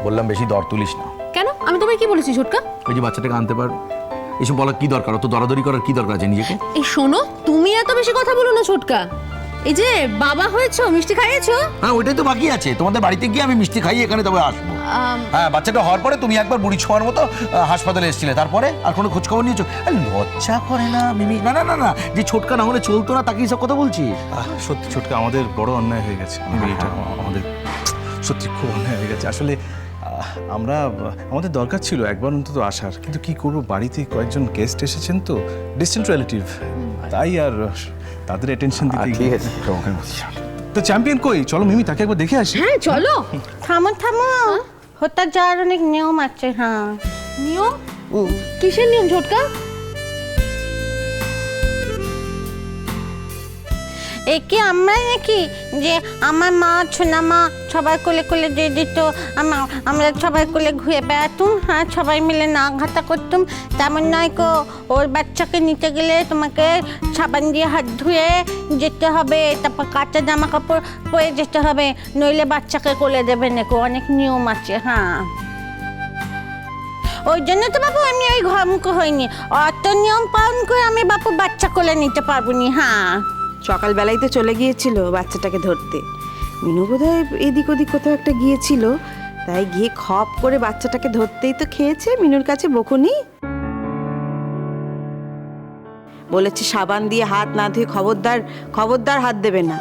বললাম বেশি দর তুলিস না। কেন? আমি তোমায় কি বলেছি ছোটকা? ওই যে বাচ্চাটাকে আনতে পার, এসব বলার কি দরকার? অত দরাদরি করার কি দরকার আছে নিজেকে? এই শোনো, তুমি এত বেশি কথা বলো না ছোটকা। এই যে বাবা হয়েছো, মিষ্টি খাইয়েছো? হ্যাঁ, ওইটাই তো বাকি আছে। তোমাদের বাড়িতে গিয়ে আমি মিষ্টি খাইয়ে এখানে তবে আসবো। হ্যাঁ, বাচ্চাটা হওয়ার পরে তুমি একবার বুড়ি ছোঁয়ার মতো হাসপাতালে এসেছিলে, তারপরে আর কোনো খোঁজ খবর নিয়েছো? লজ্জা করে না মিমি? না না না না, যে ছোটকা না হলে চলতো না তাকে সব কথা বলছিস? সত্যি ছোটকা, আমাদের বড় অন্যায় হয়ে গেছে। এটা আমাদের সত্যি খুব অন্যায় হয়ে গেছে। আসলে আমাদের দরকার ছিল একবার অন্তত আসার, কিন্তু কি করবো, বাড়িতে কয়েকজন গেস্ট এসেছেন তো, ডিস্টেন্ট রিলেটিভ, তাই আর তাদের অ্যাটেনশন দিতে ঠিক আছে। তো চ্যাম্পিয়ন কই? চলো মিমি, তাকে একবার দেখে আসি। হ্যাঁ চলো। থামো থামো, হতে যাওয়ার অনেক নিয়ম আছে। হ্যাঁ, নিয়ম? কিসের নিয়ম ছোটকা? এ কি আমরাই নাকি যে আমার মা ছোনা মা সবাই কোলে কোলে দিয়ে দিত, আমরা সবাই কোলে ঘুরে বেড়াতুম, হ্যাঁ সবাই মিলে না ঘাটা করতুম? তেমন নয় কো, ওর বাচ্চাকে নিতে গেলে তোমাকে সাবান দিয়ে হাত ধুয়ে যেতে হবে, তারপর কাঁচা জামা কাপড় পরে যেতে হবে, নইলে বাচ্চাকে কোলে দেবে না কো, অনেক নিয়ম আছে। হ্যাঁ, ওই জন্য তো বাবু আমি ওই ঘরমুখো হইনি, অত নিয়ম পালন করে আমি বাপু বাচ্চা কোলে নিতে পারবো নি। হ্যাঁ, সকালবেলায় তো চলে গিয়েছিল বাচ্চাটাকে ধরতে। মিনু বোধহয় এদিক ওদিক কোথাও একটা গিয়েছিল, তাই গিয়ে খপ করে বাচ্চাটাকে ধরতেই তো খেয়েছে। মিনুর কাছে বকুনি বলেছে সাবান দিয়ে হাত না ধুয়ে খবরদার খবরদার হাত দেবে না,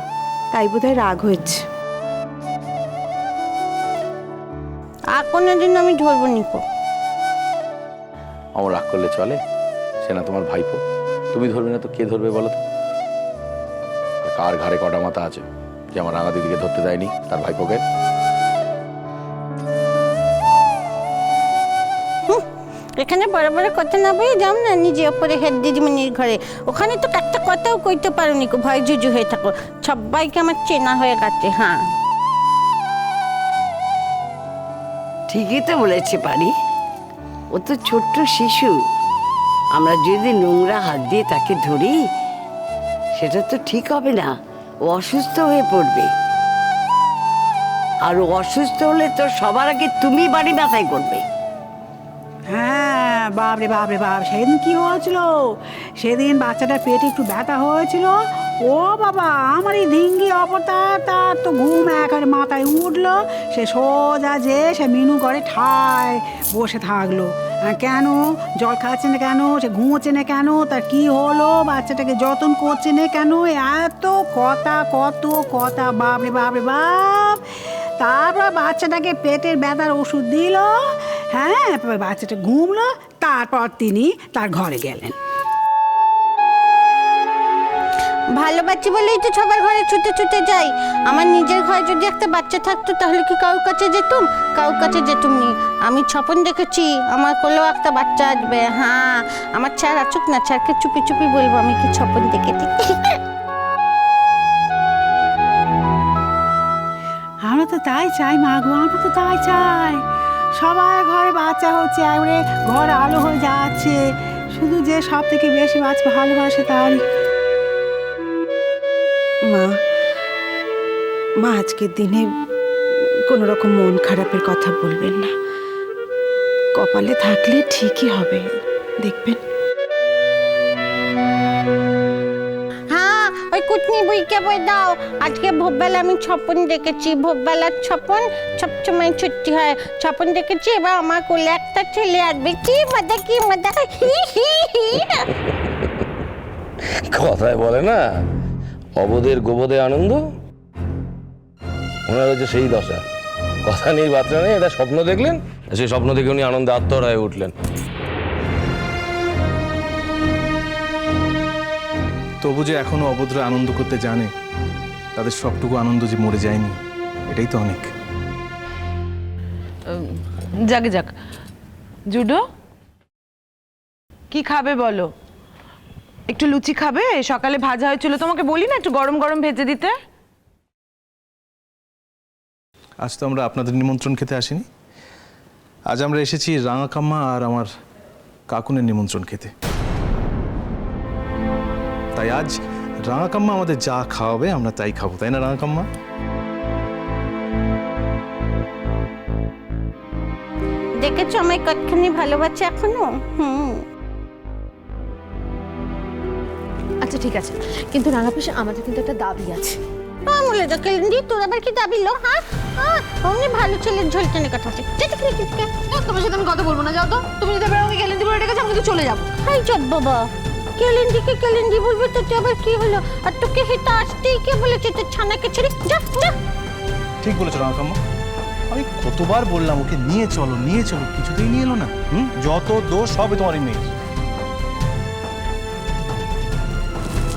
তাই বোধহয় রাগ হয়েছে। আর কোনোদিন আমি ধরবো নিকো। আমার রাগ করলে চলে? সে না তোমার ভাইপো, তুমি ধরবে না তো কে ধরবে বলো তো? কার ঘাড়ে কটা মাথা আছে যে আমার রাঙা দিদিকে ধরতে দেয়নি তার ভাইপোকে? এখানে বড় বড় কথা না বলে যাও না নিজে ওপরে হেড দিদিমণির ঘরে, ওখানে তো একটা কথাও কইতে পারো নিকো, ভয় জুজু হয়ে থাকো, সবাইকে আমার চেনা হয়ে গেছে। হ্যাঁ, ঠিকই তো বলেছে পারি, ও তো ছোট্ট শিশু। আমরা যদি নোংরা হাত দিয়ে তাকে ধরি সেটা তো ঠিক হবে না, ও অসুস্থ হয়ে পড়বে। আর ও অসুস্থ হলে তো সবার আগে তুমি বাড়ি মাথায় করবে। হ্যাঁ, বাপরে বাপরে বাপ, সেদিন কি হয়েছিল? সেদিন বাচ্চাটার পেটে একটু ব্যথা হয়েছিল। ও বাবা, আমার এই ধিঙ্গি অবতার, তার তো ঘুম একেবারে মাথায় উঠলো। সে সোজা যে সে মিনু ঘরে ঠায় বসে থাকলো। কেন জল খাচ্ছে না কেন, সে ঘুমোচ্ছে না কেন, তার কি হলো, বাচ্চাটাকে যত্ন করছে না কেন, এত কথা, কত কথা, বাপরে বাপরে বাপ। তারপর বাচ্চাটাকে পেটের ব্যথার ওষুধ দিল, হ্যাঁ, বাচ্চাটা ঘুমলো, তারপর তিনি তার ঘরে গেলেন। ভালোবাসি বলেই তো সবার ঘরে ছুটে ছুটে যাই। আমার নিজের ঘরে যদি একটা বাচ্চা থাকতো তাহলে কি কারোর কাছে যেতুম? কারোর কাছে যেতুম নি। আমি স্বপ্ন দেখেছি আমার কোলেও একটা বাচ্চা আসবে। হ্যাঁ, আমার ছাড় আচুক না, ছাড়কে চুপি চুপি বলবো আমি কি স্বপ্ন দেখেছি। আমরা তো তাই চাই মা গো, আমরা তো তাই চাই। সবাই ঘরে বাচ্চা হচ্ছে, একবারে ঘর আলো হয়ে যাচ্ছে, শুধু যে সব থেকে বেশি বাচ্চা ভালোবাসে তারই। মা মা আজকের দিনে কোনো রকম মন খারাপের কথা বলবেন না, কপালে থাকলে ঠিকই হবে, দেখবেন। হ্যাঁ, ওই কুটনি বইকে বই দাও। আজকে ভোরবেলা আমি স্বপ্ন দেখেছি, ভোরবেলার স্বপ্ন সবসময় সত্যি হয়। স্বপ্ন দেখেছি এবার আমার কোলে একটা ছেলে আসবে, কি মজা কি মজা। কথায় বলে না, অবদের গোবদে আনন্দ, ওনার হচ্ছে সেই দশা। কথা নেই বার্তা নেই, এটা স্বপ্ন দেখলেন, সেই স্বপ্ন দেখে উনি আনন্দে আত্মহারা হয়ে উঠলেন। তবু যে এখনো অভদ্র আনন্দ করতে জানে, তাদের সবটুকু আনন্দ যে মরে যায়নি, এটাই তো অনেক। যাক যাক, জুডো কি খাবে বলো? একটু লুচি খাবে? সকালে ভাজা হয়েছিল, তোমাকে বলি না একটু গরম গরম ভেজে দিতে? আজ তো আমরা আপনাদের নিমন্ত্রণ খেতে আসিনি, আজ আমরা এসেছি রাঙাকাম্মা আর আমার কাকুনের নিমন্ত্রণ খেতে। তাই আজ রাঙাকাম্মা আমাদের যা খাওয়াবে আমরা তাই খাবো, তাই না রাঙাকাম্মা? দেখেছো আমায় কতখানি ভালোবাসে এখনো। আচ্ছা ঠিক আছে, কিন্তু রাঙা পিসি আমাদের কিন্তু একটা দাবি আছে। বলে তো কেলেন্ডি, তোর আবার কি দাবি লো? হ্যাঁ অমনি ভালো ছেলের ঝোল টেনে কথা হচ্ছে। তোমার সাথে আমি কথা বলবো না, যাও তো। তুমি যদি এবার আমাকে গ্যালেন্টি বলে ডেকেছো, আমি তো চলে যাবো। হাই চট বাবা, কেলেন্ডিকে কেলেন্ডি বলবে তো আবার কি হলো? আর তোকে হেঁটে আসতেই কে বলেছে তোর ছানাকে ছেড়ে যা যা? ঠিক বলেছো রাঙাকাম্মা, আমি কতবার বললাম ওকে নিয়ে চলো, কিছুতেই নিয়ে এলো না। যত দোষ সবই তোমার এই মেয়ের।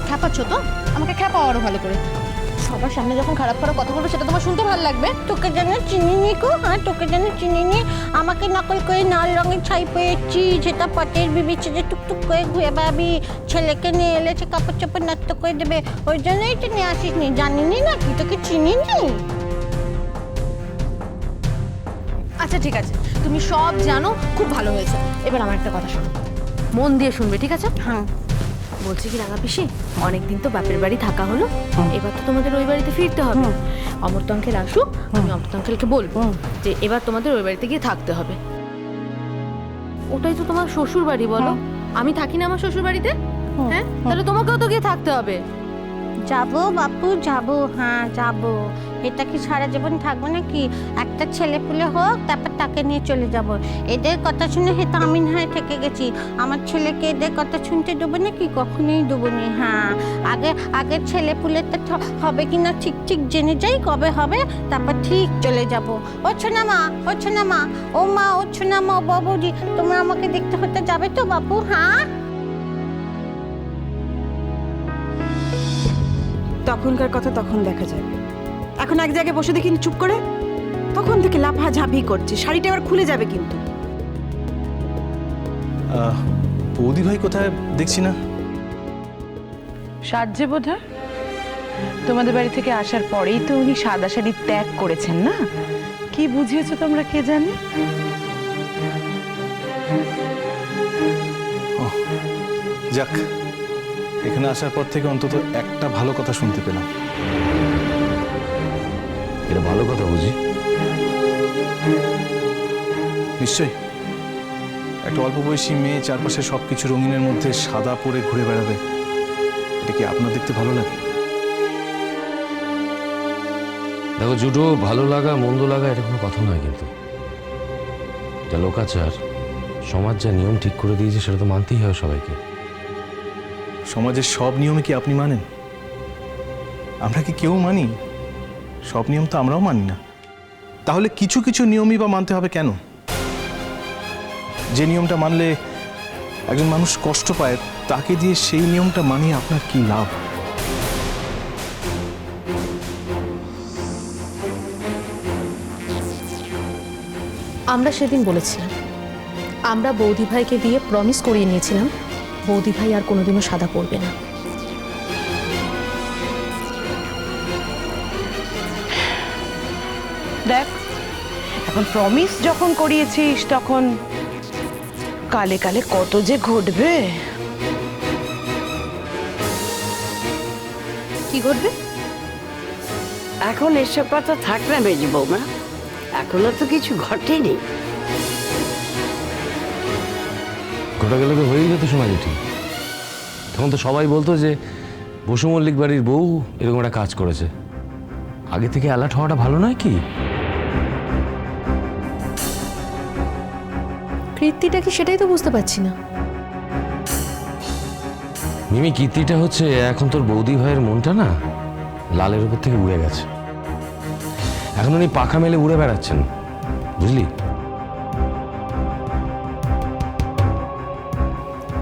খ্যাপাচ্ছ তো, আমাকে খ্যাপা আরো ভালো করে। সবার সামনে যখন খারাপ খারাপ কথা বলবে, সেটা তোমার শুনতে ভালো লাগবে? তোকে যেন চিনিনি গো, হ্যাঁ তোকে যেন চিনিনি। আমাকে নকল করে লাল রঙের ছাই পেয়েছি, সেটা পটের বিবি যে টুকটুক করে ঘুরে বেড়াবি। ছেলেকে নিয়ে এলে সে কাপড় চোপড় নষ্ট করে দেবে, ওই জন্যই তো নিয়ে আসিস নি। জানিনি নাকি তোকে চিনিনি? আচ্ছা ঠিক আছে, তুমি সব জানো, খুব ভালো হয়েছে। এবার আমার একটা কথা শোনো, মন দিয়ে শুনবে, ঠিক আছে? হ্যাঁ বলছি কি রাঙা পিসি, অনেকদিন তো বাপের বাড়ি থাকা হলো, এবার তো তোমাদের ওই বাড়িতে ফিরতে হবে। অমর্ত আঙ্কেল আসুক, আমি অমর্ত আঙ্কেলকে বলবো যে এবার তোমাদের ওই বাড়িতে গিয়ে থাকতে হবে। ওটাই তো তোমার শ্বশুর বাড়ি, বলো? আমি থাকি না আমার শ্বশুর বাড়িতে? হ্যাঁ, তাহলে তোমাকেও তো গিয়ে থাকতে হবে। যাবো বাপু যাবো, হ্যাঁ যাবো। এটা কি সারা জীবন থাকবো নাকি? একটা ছেলে পুলে হোক, তারপর তাকে নিয়ে চলে যাব। এদের কথা শুনে হেতা আমিন হয়ে থেকে গেছি। আমার ছেলেকে এদের কথা শুনতে দেবো নাকি? কখনোই দেবো নি। হ্যাঁ আগে ছেলে পুলে তো হবে কিনা ঠিক ঠিক জেনে যাই কবে হবে, তারপর ঠিক চলে যাব। ও ছোনা মা, ও ছোনা মা, ও মা, ও ছোনা মা, ও বাবুজি, তোমরা আমাকে দেখতে হতে যাবে তো বাপু? হ্যাঁ তখনকার কথা তখন দেখা যাবে। এখন এক জায়গায় বসে দেখিনি চুপ করে, তখন থেকে লাফাঝাপি করছে। শাড়িটা এবার খুলে যাবে কিন্তু। বৌদি ভাই কোথায় দেখছি না? সাজছে বোধ হয়। তোমাদের বাড়ি থেকে আসার পরেই তো উনি সাদা শাড়ি ত্যাগ করেছেন না? কি বুঝিয়েছো তোমরা কে জানে? যাক, এখানে আসার পর থেকে অন্তত একটা ভালো কথা শুনতে পেলাম। এটা ভালো কথা বুঝি? নিশ্চয়ই। একটা অল্প বয়সী মেয়ে চারপাশে সবকিছু রঙিনের মধ্যে সাদা পরে ঘুরে বেড়াবে, এটা কি আপনার দেখতে ভালো লাগে? দেখো জুটো, ভালো লাগা মন্দ লাগা এটা কোনো কথা নয়, কিন্তু এটা লোকাচার। সমাজ যা নিয়ম ঠিক করে দিয়েছে সেটা তো মানতেই হয় সবাইকে। সমাজের সব নিয়মে কি আপনি মানেন? আমরা কি কেউ মানি? সব নিয়ম তো আমরাও মানি না। তাহলে কিছু কিছু নিয়মই বা মানতে হবে কেন? যে নিয়মটা মানলে একজন মানুষ কষ্ট পায়, তাকে দিয়ে সেই নিয়মটা মানিয়ে আপনার কি লাভ? আমরা সেদিন বলেছিলাম, আমরা বৌদি ভাইকে দিয়ে প্রমিস করিয়ে নিয়েছিলাম বৌদি ভাই আর কোনোদিনও সাদা পড়বে না। দেখ, এখন প্রমিস যখন করিয়েছিস, তখন কালে কালে কত যে ঘটবে। কি ঘটবে? এখন এসব কথা থাক না মেজি বৌমা, এখনো তো কিছু ঘটেনি। ঘটা গেলে তো হয়েই যেত শোনা যেটি। তখন তো সবাই বলতো যে বসু মল্লিক বাড়ির বউ এরকম একটা কাজ করেছে। আগে থেকে অ্যালার্ট হওয়াটা ভালো নয় কি? কীর্তিটা কি সেটাই তো বুঝতে পারছি না। মিমি, কীর্তিটা হচ্ছে এখন তোর বৌদি ভাইয়ের মনটা না লালের উপর থেকে উড়ে গেছে। এখন উনি পাখা মেলে উড়ে বেড়াচ্ছেন, বুঝলি?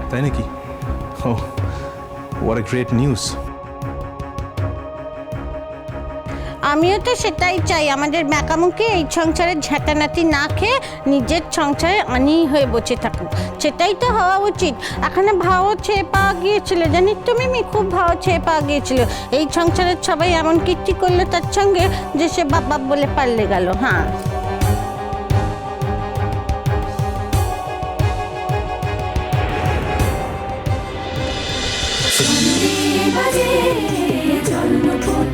তাই নাকি? ও, what a great news! আমিও তো সেটাই চাই। আমাদের ব্যাকামুখে এই সংসারে ঝাঁটানাটি না খেয়ে নিজের সংসারে আনি হয়ে বসে থাকুক, সেটাই তো হওয়া উচিত। এখানে ভাও ছেয়ে পাওয়া গিয়েছিল, জানিস তো মিমি, খুব ভাও ছেয়ে পাওয়া গিয়েছিল। এই সংসারের সবাই এমন কীর্তি করলো তার সঙ্গে যে সে বাপ বাপ বলে পাল্লে গেল। হ্যাঁ বাজে জন্মপথ